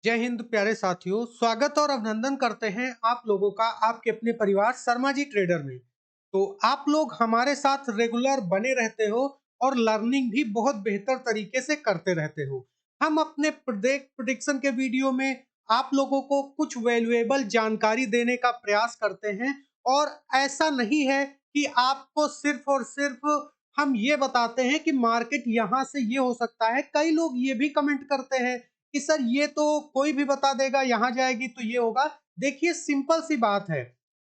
जय हिंद प्यारे साथियों, स्वागत और अभिनंदन करते हैं आप लोगों का आपके अपने परिवार शर्मा जी ट्रेडर में। तो आप लोग हमारे साथ रेगुलर बने रहते हो और लर्निंग भी बहुत बेहतर तरीके से करते रहते हो। हम अपने प्रेडिक्शन के वीडियो में आप लोगों को कुछ वैल्यूएबल जानकारी देने का प्रयास करते हैं और ऐसा नहीं है कि आपको सिर्फ और सिर्फ हम ये बताते हैं कि मार्केट यहाँ से ये हो सकता है। कई लोग ये भी कमेंट करते हैं कि सर ये तो कोई भी बता देगा, यहाँ जाएगी तो ये होगा। देखिए सिंपल सी बात है,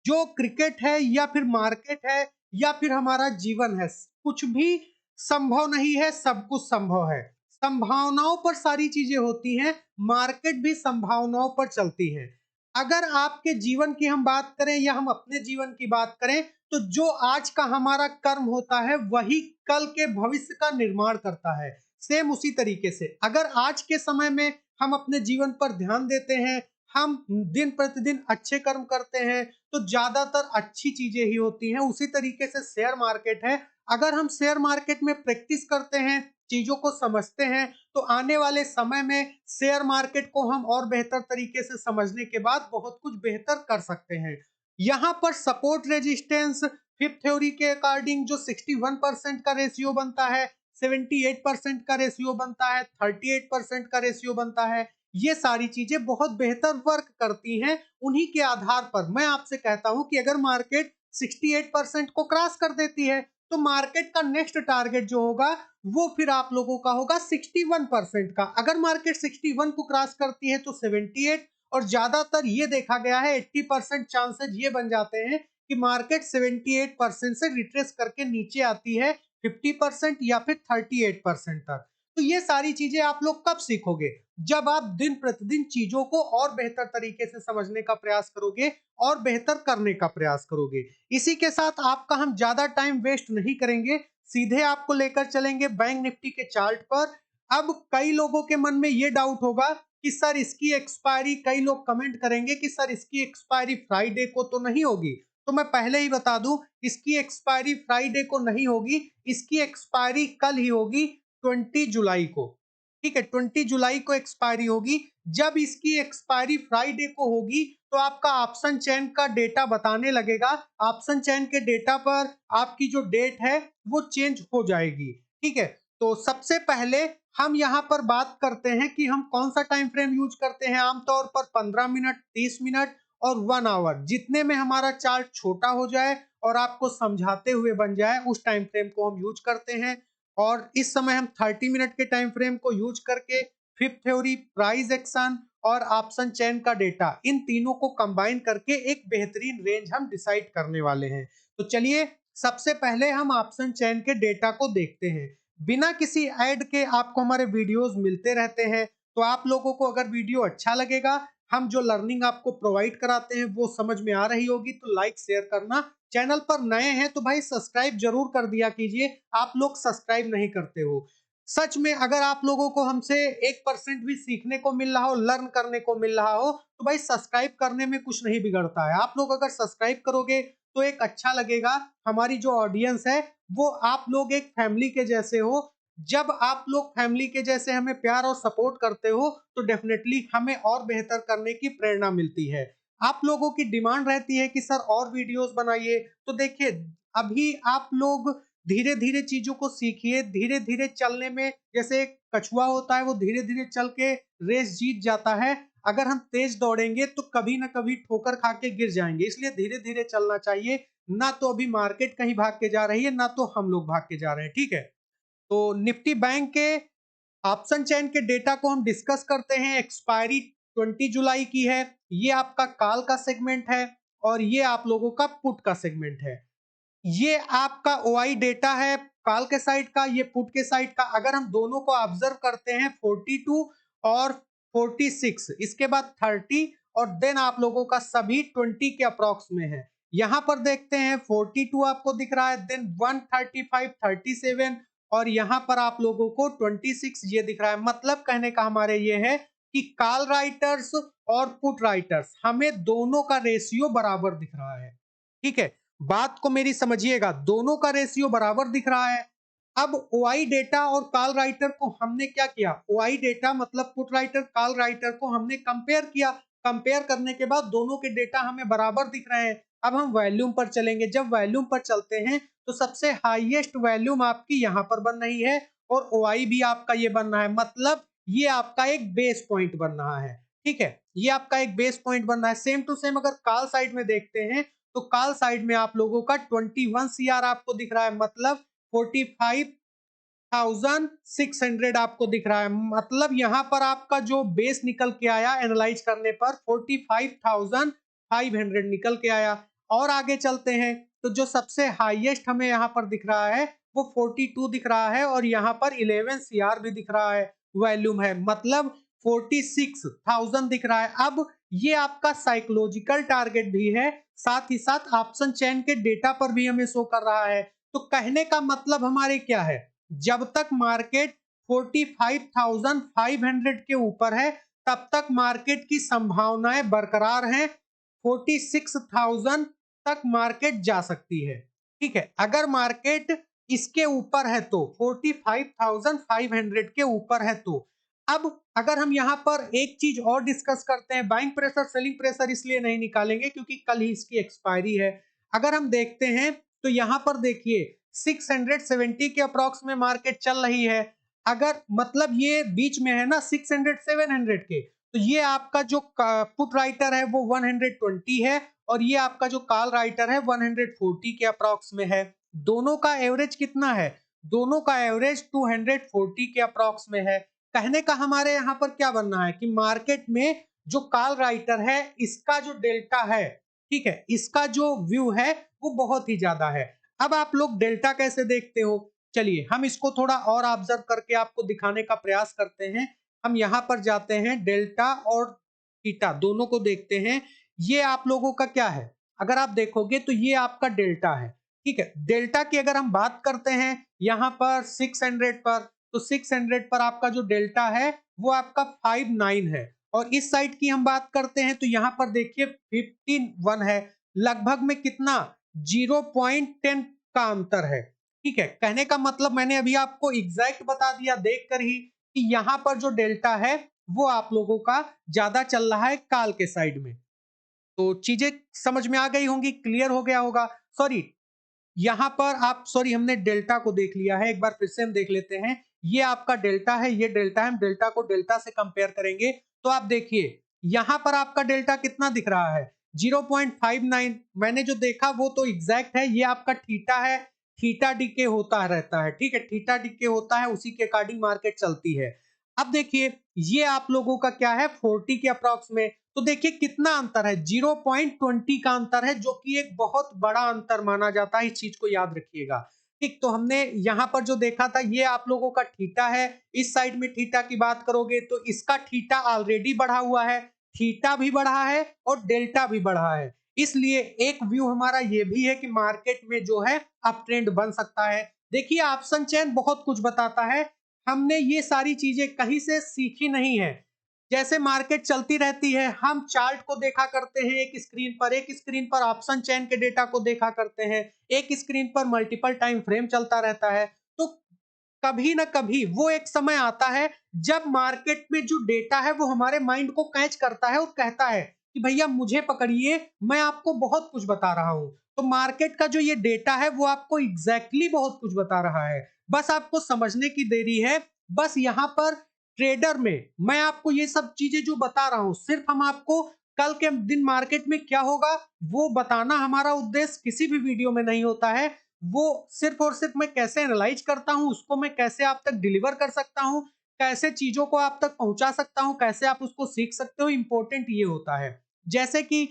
जो क्रिकेट है या फिर मार्केट है या फिर हमारा जीवन है, कुछ भी संभव नहीं है, सब कुछ संभव है। संभावनाओं पर सारी चीजें होती हैं, मार्केट भी संभावनाओं पर चलती है। अगर आपके जीवन की हम बात करें या हम अपने जीवन की बात करें, तो जो आज का हमारा कर्म होता है वही कल के भविष्य का निर्माण करता है। सेम उसी तरीके से अगर आज के समय में हम अपने जीवन पर ध्यान देते हैं, हम दिन प्रतिदिन अच्छे कर्म करते हैं, तो ज्यादातर अच्छी चीजें ही होती हैं। उसी तरीके से शेयर मार्केट है, अगर हम शेयर मार्केट में प्रैक्टिस करते हैं, चीजों को समझते हैं, तो आने वाले समय में शेयर मार्केट को हम और बेहतर तरीके से समझने के बाद बहुत कुछ बेहतर कर सकते हैं। यहाँ पर सपोर्ट रेजिस्टेंस फिफ्थ थ्योरी के अकॉर्डिंग जो 61% का रेशियो बनता है, 78% का रेशियो बनता है, 38% का रेशियो बनता है, ये सारी चीजें बहुत बेहतर वर्क करती हैं। उन्हीं के आधार पर मैं आपसे कहता हूं कि अगर मार्केट 68% को क्रॉस कर देती है, तो मार्केट का नेक्स्ट टारगेट जो होगा वो फिर आप लोगों का होगा 61% का। अगर मार्केट 61 को क्रॉस करती है तो 78, और ज्यादातर ये देखा गया है 80% चांसेस ये बन जाते हैं कि मार्केट 78% से रिट्रेस करके नीचे आती है 50% या फिर 38% तक। तो ये सारी चीजें आप लोग कब सीखोगे? जब आप दिन प्रतिदिन चीजों को और बेहतर तरीके से समझने का प्रयास करोगे और बेहतर करने का प्रयास करोगे। इसी के साथ आपका हम ज्यादा टाइम वेस्ट नहीं करेंगे, सीधे आपको लेकर चलेंगे बैंक निफ्टी के चार्ट पर। अब कई लोगों के मन में ये डाउट होगा कि सर इसकी एक्सपायरी, कई लोग कमेंट करेंगे कि सर इसकी एक्सपायरी फ्राइडे को तो नहीं होगी। तो मैं पहले ही बता दूं, इसकी एक्सपायरी फ्राइडे को नहीं होगी, इसकी एक्सपायरी कल ही होगी, 20 जुलाई को। ठीक है, 20 जुलाई को एक्सपायरी होगी। जब इसकी एक्सपायरी फ्राइडे को होगी, तो आपका ऑप्शन चेन का डेटा बताने लगेगा। ऑप्शन चेन के डेटा पर आपकी जो डेट है वो चेंज हो जाएगी। ठीक है, तो सबसे पहले हम यहाँ पर बात करते हैं कि हम कौन सा टाइम फ्रेम यूज करते हैं। आमतौर पर 15 मिनट, 30 मिनट और 1 आवर, जितने में हमारा चार्ट छोटा हो जाए और आपको समझाते हुए बन जाए, उस टाइम फ्रेम को हम यूज करते हैं। और इस समय हम 30 मिनट के टाइम फ्रेम को यूज करके फिफ्थ थ्योरी, प्राइस एक्शन और ऑप्शन चेन का डेटा, इन तीनों को कंबाइन करके एक बेहतरीन रेंज हम डिसाइड करने वाले हैं। तो चलिए सबसे पहले हम ऑप्शन चेन के डेटा को देखते हैं। बिना किसी ऐड के आपको हमारे वीडियोस मिलते रहते हैं, तो आप लोगों को अगर वीडियो अच्छा लगेगा, हम जो लर्निंग आपको प्रोवाइड कराते हैं वो समझ में आ रही होगी, तो लाइक शेयर करना। चैनल पर नए हैं तो भाई सब्सक्राइब जरूर कर दिया कीजिए, आप लोग सब्सक्राइब नहीं करते हो। सच में अगर आप लोगों को हमसे 1% भी सीखने को मिल रहा हो, लर्न करने को मिल रहा हो, तो भाई सब्सक्राइब करने में कुछ नहीं बिगड़ता है। आप लोग अगर सब्सक्राइब करोगे तो एक अच्छा लगेगा, हमारी जो ऑडियंस है वो आप लोग एक फैमिली के जैसे हो। जब आप लोग फैमिली के जैसे हमें प्यार और सपोर्ट करते हो, तो डेफिनेटली हमें और बेहतर करने की प्रेरणा मिलती है। आप लोगों की डिमांड रहती है कि सर और वीडियोस बनाइए, तो देखिए अभी आप लोग धीरे धीरे चीजों को सीखिए। धीरे धीरे चलने में, जैसे एक कछुआ होता है वो धीरे धीरे चल के रेस जीत जाता है, अगर हम तेज दौड़ेंगे तो कभी ना कभी ठोकर खा के गिर जाएंगे। इसलिए धीरे धीरे चलना चाहिए, ना तो अभी मार्केट कहीं भाग के जा रही है, ना तो हम लोग भाग के जा रहे हैं। ठीक है, तो निफ्टी बैंक के ऑप्शन चेन के डेटा को हम डिस्कस करते हैं। एक्सपायरी 20 जुलाई की है, ये आपका कॉल का सेगमेंट है और ये आप लोगों का पुट का सेगमेंट है। ये आपका ओआई डेटा है कॉल के साइड का, ये पुट के साइड का। अगर हम दोनों को ऑब्जर्व करते हैं, 42 और 46, इसके बाद 30, और देन आप लोगों का सभी 20 के अप्रॉक्स में है। यहां पर देखते हैं 42 आपको दिख रहा है, देन 135, 37, और यहां पर आप लोगों को 26 ये दिख रहा है। मतलब कहने का हमारे ये है कि कॉल राइटर्स और पुट राइटर्स, हमें दोनों का रेशियो बराबर दिख रहा है। ठीक है, बात को मेरी समझिएगा, दोनों का रेशियो बराबर दिख रहा है। अब ओआई डेटा और कॉल राइटर को हमने क्या किया, ओआई डेटा मतलब पुट राइटर, कॉल राइटर को हमने कंपेयर किया। कंपेयर करने के बाद दोनों के डेटा हमें बराबर दिख रहे हैं। अब हम वॉल्यूम पर चलेंगे। जब वॉल्यूम पर चलते हैं तो सबसे हाईएस्ट वॉल्यूम आपकी यहाँ पर बन रही है और ओआई भी आपका ये बन रहा है, मतलब ये आपका एक बेस पॉइंट बन रहा है। ठीक है, ये आपका एक बेस पॉइंट बन रहा है। सेम टू सेम अगर कॉल साइड में देखते हैं तो कॉल साइड में आप लोगों का 21 सीआर आपको दिख रहा है, मतलब 45,600 आपको दिख रहा है। मतलब यहाँ पर आपका जो बेस निकल के आया एनालाइज करने पर 45,500 निकल के आया। और आगे चलते हैं तो जो सबसे हाईएस्ट हमें यहाँ पर दिख रहा है वो 42 दिख रहा है और यहाँ पर 11 सीआर भी दिख रहा है, वॉल्यूम है, मतलब 46,000 दिख रहा है। अब ये आपका साइकोलॉजिकल टारगेट भी है, साथ ही साथ ऑप्शन चेन के डेटा पर भी हमें शो कर रहा है। तो कहने का मतलब हमारे क्या है, जब तक मार्केट 45,500 के ऊपर है तब तक मार्केट की संभावनाएं बरकरार हैं। 46,000 तक मार्केट जा सकती है। ठीक है, अगर मार्केट इसके ऊपर है तो 45,500 के ऊपर है तो अब अगर हम यहाँ पर एक चीज और डिस्कस करते हैं, बाइंग प्रेशर सेलिंग प्रेशर इसलिए नहीं निकालेंगे क्योंकि कल ही इसकी एक्सपायरी है। अगर हम देखते हैं तो यहाँ पर देखिए 670 के अप्रॉक्स में मार्केट चल रही है। अगर मतलब ये बीच में है ना 600 700 के, तो ये आपका जो पुट राइटर है वो 120 है और ये आपका जो कॉल राइटर है 140 के अप्रॉक्स में है। दोनों का एवरेज कितना है, दोनों का एवरेज 240 के अप्रॉक्स में है। कहने का हमारे यहाँ पर क्या बनना है कि मार्केट में जो कॉल राइटर है इसका जो डेल्टा है, ठीक है, इसका जो व्यू है वो बहुत ही ज्यादा है। अब आप लोग डेल्टा कैसे देखते हो, चलिए हम इसको थोड़ा और ऑब्जर्व करके आपको दिखाने का प्रयास करते हैं। हम यहाँ पर जाते हैं, डेल्टा और थीटा दोनों को देखते हैं। ये आप लोगों का क्या है, अगर आप देखोगे तो ये आपका डेल्टा है। ठीक है, डेल्टा की अगर हम बात करते हैं यहाँ पर 600 पर, तो 600 पर आपका जो डेल्टा है वो आपका 59 है और इस साइड की हम बात करते हैं तो यहाँ पर देखिए 15 है, लगभग में कितना 0.10 का अंतर है। ठीक है, कहने का मतलब मैंने अभी आपको एग्जैक्ट बता दिया देखकर ही कि यहाँ पर जो डेल्टा है वो आप लोगों का ज्यादा चल रहा है काल के साइड में। तो चीजें समझ में आ गई होंगी, क्लियर हो गया होगा। सॉरी, यहाँ पर आप सॉरी हमने डेल्टा को देख लिया है, एक बार फिर से हम देख लेते हैं। ये आपका डेल्टा है, ये डेल्टा है, हम डेल्टा को डेल्टा से कंपेयर करेंगे तो आप देखिए यहाँ पर आपका डेल्टा कितना दिख रहा है 0.59। मैंने जो देखा वो तो एग्जैक्ट है, ये आपका थीटा है, थीटा डीके होता रहता है। ठीक है, थीटा डीके होता है, उसी के अकॉर्डिंग मार्केट चलती है। अब देखिए ये आप लोगों का क्या है 40 के अप्रॉक्स में, तो देखिए कितना अंतर है 0.20 का अंतर है, जो कि एक बहुत बड़ा अंतर माना जाता है, इस चीज को याद रखिएगा। ठीक, तो हमने यहाँ पर जो देखा था ये आप लोगों का थीटा है। इस साइड में थीटा की बात करोगे तो इसका थीटा ऑलरेडी बढ़ा हुआ है, थीटा भी बढ़ा है और डेल्टा भी बढ़ा है। इसलिए एक व्यू हमारा ये भी है कि मार्केट में जो है अप ट्रेंड बन सकता है। देखिए ऑप्शन चेन बहुत कुछ बताता है, हमने ये सारी चीजें कहीं से सीखी नहीं है। जैसे मार्केट चलती रहती है हम चार्ट को देखा करते हैं एक स्क्रीन पर, एक स्क्रीन पर ऑप्शन चेन के डेटा को देखा करते हैं, एक स्क्रीन पर मल्टीपल टाइम फ्रेम चलता रहता है। तो कभी ना कभी वो एक समय आता है जब मार्केट में जो डेटा है वो हमारे माइंड को कैच करता है और कहता है कि भैया मुझे पकड़िए, मैं आपको बहुत कुछ बता रहा हूं। तो मार्केट का जो ये डेटा है वो आपको एग्जैक्टली बहुत कुछ बता रहा है, बस आपको समझने की देरी है। बस यहाँ पर ट्रेडर में मैं आपको ये सब चीजें जो बता रहा हूं सिर्फ हम आपको कल के दिन मार्केट में क्या होगा वो बताना हमारा उद्देश्य किसी भी वीडियो में नहीं होता है। वो सिर्फ और सिर्फ मैं कैसे एनालाइज करता हूं, उसको मैं कैसे आप तक डिलीवर कर सकता हूं, कैसे चीजों को आप तक पहुंचा सकता हूं, कैसे आप उसको सीख सकते हो, इंपॉर्टेंट ये होता है। जैसे कि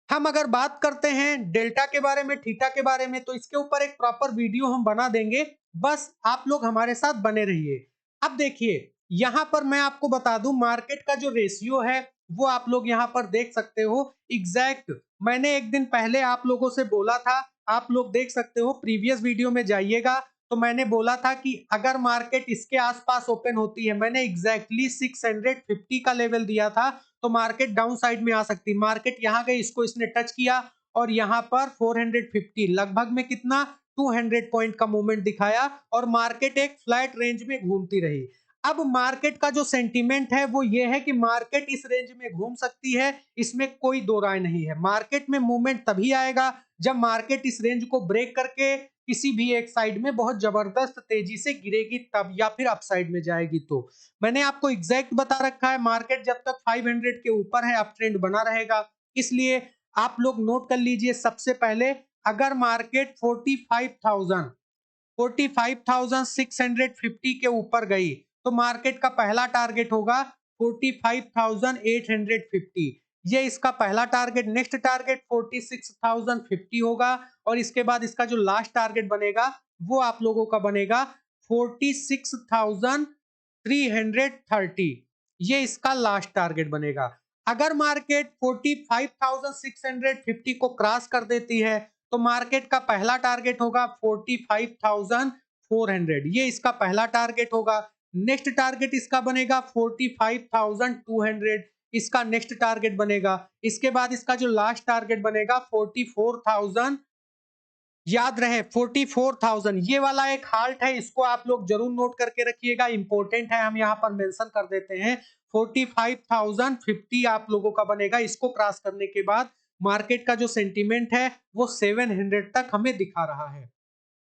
हम अगर बात करते हैं डेल्टा के बारे में, थीटा के बारे में, तो इसके ऊपर एक प्रॉपर वीडियो हम बना देंगे, बस आप लोग हमारे साथ बने रहिए। अब देखिए यहां पर मैं आपको बता दूं मार्केट का जो रेशियो है वो आप लोग यहां पर देख सकते हो एग्जैक्ट। मैंने एक दिन पहले आप लोगों से बोला था, आप लोग देख सकते हो प्रीवियस वीडियो में जाइएगा, तो मैंने बोला था कि अगर मार्केट इसके आसपास ओपन होती है, मैंने एग्जैक्टली 650 का लेवल दिया था, तो मार्केट डाउन साइड में आ सकती। मार्केट यहाँ गई, इसको इसने टच किया और यहाँ पर 450 लगभग में कितना 200 पॉइंट का मूवमेंट दिखाया और मार्केट एक फ्लैट रेंज में घूमती रही। अब मार्केट का जो सेंटीमेंट है वो ये है कि मार्केट इस रेंज में घूम सकती है, इसमें कोई दो राय नहीं है। मार्केट में मूवमेंट तभी आएगा जब मार्केट इस रेंज को ब्रेक करके किसी भी एक साइड में बहुत जबरदस्त तेजी से गिरेगी तब, या फिर अपसाइड में जाएगी तो। मैंने आपको एग्जैक्ट बता रखा है, मार्केट जब तक 500 के ऊपर है अप ट्रेंड बना रहेगा। इसलिए आप लोग नोट कर लीजिए, सबसे पहले अगर मार्केट 45,650 के ऊपर गई तो मार्केट का पहला टारगेट होगा 45,850। ये इसका पहला टारगेट। नेक्स्ट टारगेट 46,050 होगा और इसके बाद इसका जो लास्ट टारगेट बनेगा वो आप लोगों का बनेगा 46,330। ये इसका लास्ट टारगेट बनेगा। अगर मार्केट 45,650 को क्रॉस कर देती है तो मार्केट का पहला टारगेट होगा 45,400। ये इसका पहला टारगेट होगा। नेक्स्ट टारगेट इसका बनेगा 45,200। इसका नेक्स्ट टारगेट बनेगा। इसके बाद इसका जो लास्ट टारगेट बनेगा 44,000। याद रहे 44,000 ये वाला एक हाल्ट है, इसको आप लोग जरूर नोट करके रखिएगा, इंपॉर्टेंट है, हम यहाँ पर मेंशन कर देते हैं। 45,050 आप लोगों का बनेगा। इसको क्रॉस करने के बाद मार्केट का जो सेंटीमेंट है वो 700 तक हमें दिखा रहा है।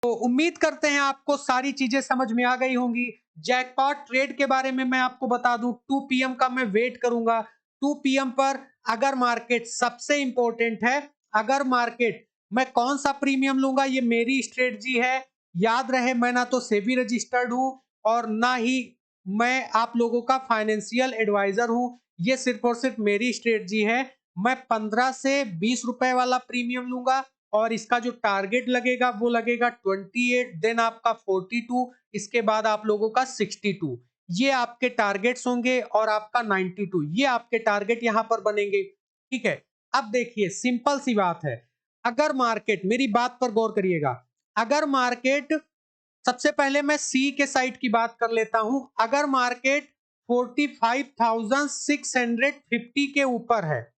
तो उम्मीद करते हैं आपको सारी चीजें समझ में आ गई होंगी। जैकपॉट ट्रेड के बारे में मैं आपको बता दूं, 2 पीएम का मैं वेट करूंगा। 2 पीएम पर अगर मार्केट, सबसे इंपॉर्टेंट है, अगर मार्केट, मैं कौन सा प्रीमियम लूंगा ये मेरी स्ट्रेटजी है। याद रहे मैं ना तो सेबी रजिस्टर्ड हूं और ना ही मैं आप लोगों का फाइनेंशियल एडवाइजर हूं। ये सिर्फ और सिर्फ मेरी स्ट्रेटजी है। मैं 15 से 20 रुपए वाला प्रीमियम लूंगा और इसका जो टारगेट लगेगा वो लगेगा 28, देन आपका 42, इसके बाद आप लोगों का 62। ये आपके टारगेट्स होंगे और आपका 92, ये आपके टारगेट यहां पर बनेंगे। ठीक है, अब देखिए सिंपल सी बात है, अगर मार्केट, मेरी बात पर गौर करिएगा, अगर मार्केट, सबसे पहले मैं सी के साइड की बात कर लेता हूं। अगर मार्केट 45,650 के ऊपर है,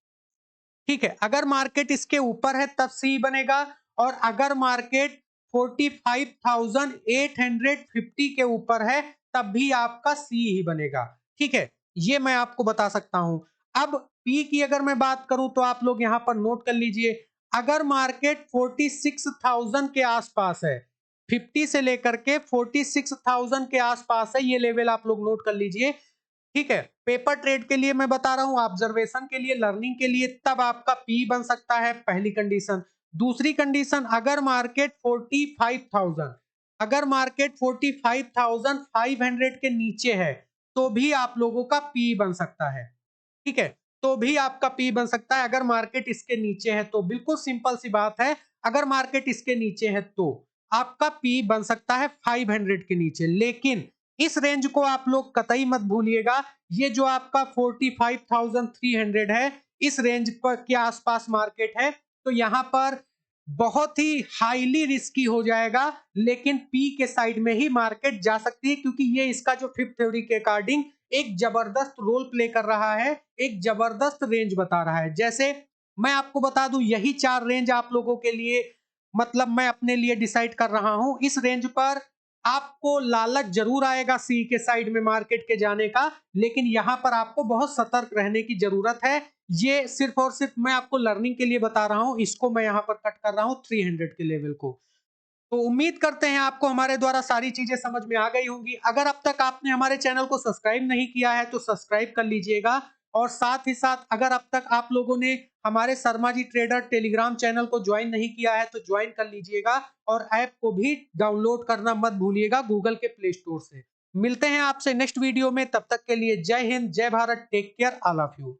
ठीक है, अगर मार्केट इसके ऊपर है तब सी बनेगा, और अगर मार्केट 45,850 के ऊपर है तब भी आपका सी ही बनेगा। ठीक है, ये मैं आपको बता सकता हूं। अब पी की अगर मैं बात करूं तो आप लोग यहां पर नोट कर लीजिए, अगर मार्केट 46,000 के आसपास है, 50 से लेकर के 46,000 के आसपास है, ये लेवल आप लोग नोट कर लीजिए। ठीक है, पेपर ट्रेड के लिए मैं बता रहा हूं, ऑब्जर्वेशन के लिए, लर्निंग के लिए, तब आपका पी बन सकता है, पहली कंडीशन। दूसरी कंडीशन, अगर मार्केट 45,000, अगर मार्केट 45,500 के नीचे है तो भी आप लोगों का पी बन सकता है। ठीक है, तो भी आपका पी बन सकता है अगर मार्केट इसके नीचे है तो। बिल्कुल सिंपल सी बात है, अगर मार्केट इसके नीचे है तो आपका पी बन सकता है 500 के नीचे। लेकिन इस रेंज को आप लोग कतई मत भूलिएगा, ये जो आपका 45,300 है, इस रेंज पर के आसपास मार्केट है, तो यहां पर बहुत ही हाईली रिस्की हो जाएगा, लेकिन पी के साइड में ही मार्केट जा सकती है, क्योंकि ये इसका जो फिफ्थ थ्योरी के अकॉर्डिंग एक जबरदस्त रोल प्ले कर रहा है, एक जबरदस्त रेंज बता रहा है। जैसे मैं आपको बता दूं, यही 4 रेंज आप लोगों के लिए, मतलब मैं अपने लिए डिसाइड कर रहा हूं। इस रेंज पर आपको लालच जरूर आएगा सी के साइड में मार्केट के जाने का, लेकिन यहां पर आपको बहुत सतर्क रहने की जरूरत है। ये सिर्फ और सिर्फ मैं आपको लर्निंग के लिए बता रहा हूं, इसको मैं यहां पर कट कर रहा हूं 300 के लेवल को। तो उम्मीद करते हैं आपको हमारे द्वारा सारी चीजें समझ में आ गई होंगी। अगर अब तक आपने हमारे चैनल को सब्सक्राइब नहीं किया है तो सब्सक्राइब कर लीजिएगा, और साथ ही साथ अगर अब तक आप लोगों ने हमारे Sharma ji trader Telegram channel को ज्वाइन नहीं किया है तो ज्वाइन कर लीजिएगा, और ऐप को भी डाउनलोड करना मत भूलिएगा गूगल के प्ले स्टोर से। मिलते हैं आपसे नेक्स्ट वीडियो में, तब तक के लिए जय हिंद, जय Bharat, take care, all of you.